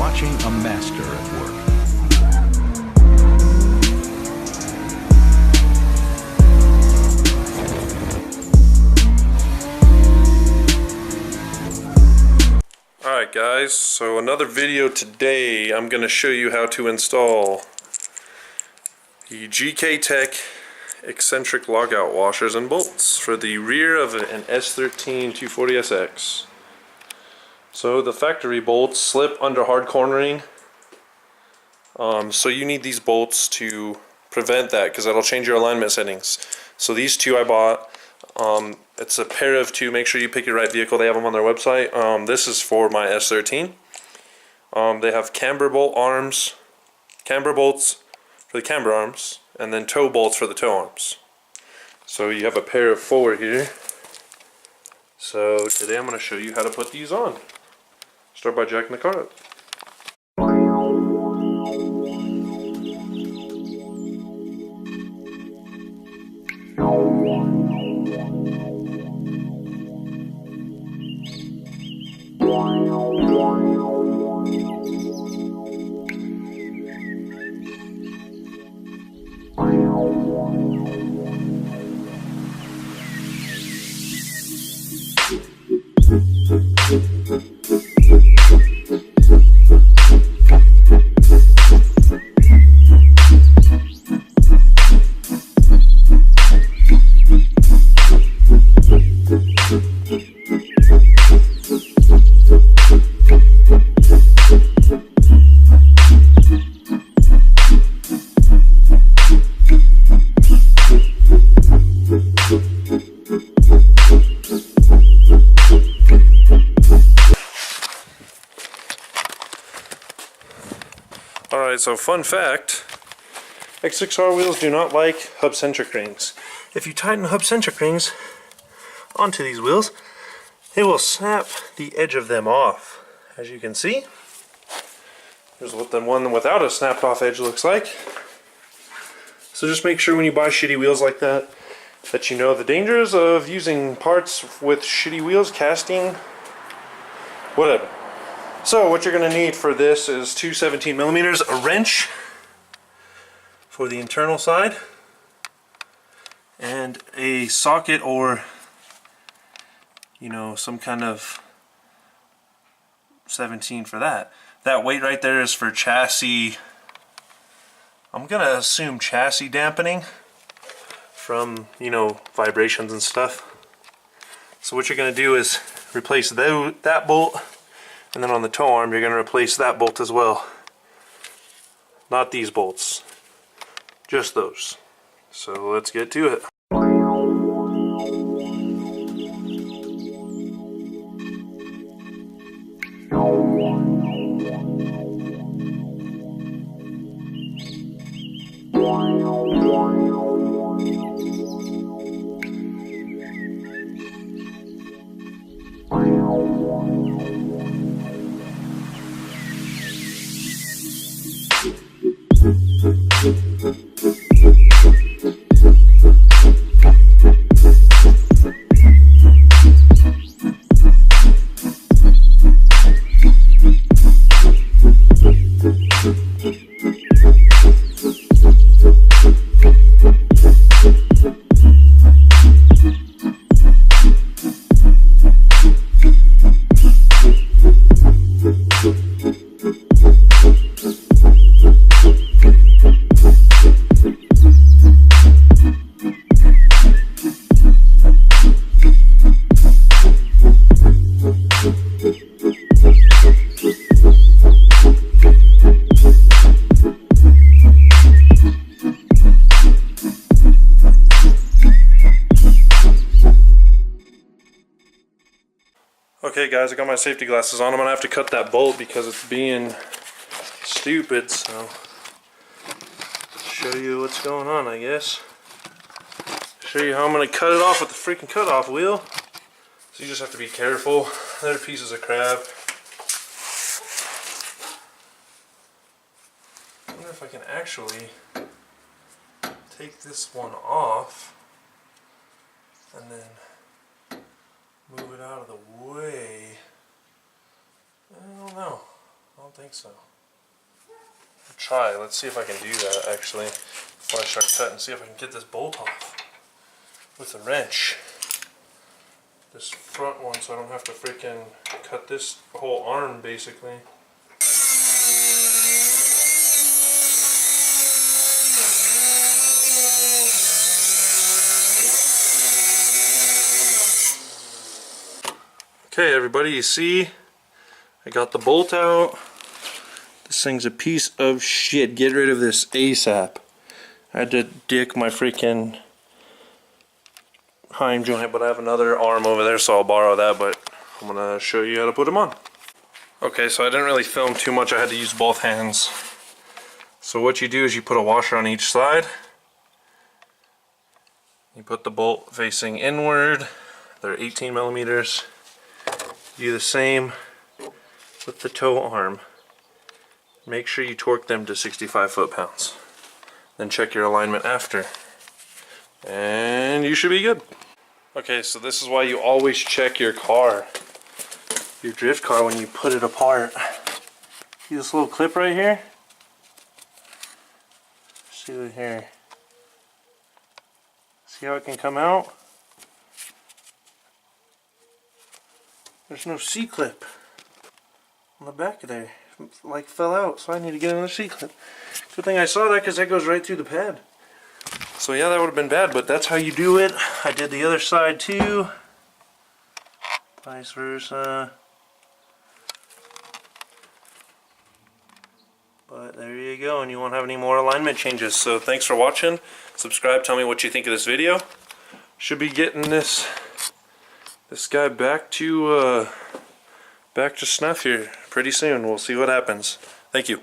watching a master at work. Alright guys, so another video today. I'm going to show you how to install the GKTECH Eccentric logout washers and bolts for the rear of an S13 240SX. So the factory bolts slip under hard cornering, so you need these bolts to prevent that, because that'll change your alignment settings. So these two I bought. It's a pair of two. Make sure you pick your right vehicle. They have them on their website. This is for my S13. They have camber bolts for the camber arms, and then toe bolts for the toe arms. So you have a pair of four here. So today I'm going to show you how to put these on. Start by jacking the car up. Alright, so fun fact, X6R wheels do not like hub-centric rings. If you tighten hub-centric rings onto these wheels, it will snap the edge of them off. As you can see, here's what the one without a snapped off edge looks like. So just make sure when you buy shitty wheels like that, that you know the dangers of using parts with shitty wheels, casting, whatever. So what you're going to need for this is two 17mm, a wrench for the internal side, and a socket or, you know, some kind of 17 for that. That weight right there is for chassis, I'm going to assume chassis dampening from, you know, vibrations and stuff. So what you're going to do is replace that bolt. And then on the toe arm, you're going to replace that bolt as well. Not these bolts. Just those. So let's get to it. Okay guys, I got my safety glasses on. I'm going to have to cut that bolt because it's being stupid, so show you what's going on, I guess. Show you how I'm going to cut it off with the freaking cutoff wheel. So you just have to be careful. They're pieces of crap. I wonder if I can actually take this one off and then move it out of the way. I don't know. I don't think so. I'll try. Let's see if I can do that actually before I start cutting. See if I can get this bolt off with a wrench. This front one, so I don't have to freaking cut this whole arm basically. Okay, everybody, you see, I got the bolt out. This thing's a piece of shit. Get rid of this ASAP. I had to dick my freaking hind joint, but I have another arm over there, so I'll borrow that, but I'm gonna show you how to put them on. Okay, so I didn't really film too much. I had to use both hands. So what you do is you put a washer on each side. You put the bolt facing inward. They're 18 millimeters. Do the same with the toe arm. Make sure you torque them to 65 foot-pounds. Then check your alignment after. And you should be good. Okay, so this is why you always check your car, your drift car, when you put it apart. See this little clip right here? See it here. See how it can come out? There's no C-clip on the back of there. Like fell out, so I need to get another C-clip. Good thing I saw that, because that goes right through the pad. So yeah, that would have been bad, but that's how you do it. I did the other side too. Vice versa. But there you go, and you won't have any more alignment changes. So thanks for watching. Subscribe, tell me what you think of this video. Should be getting this guy back to snuff here pretty soon. We'll see what happens. Thank you.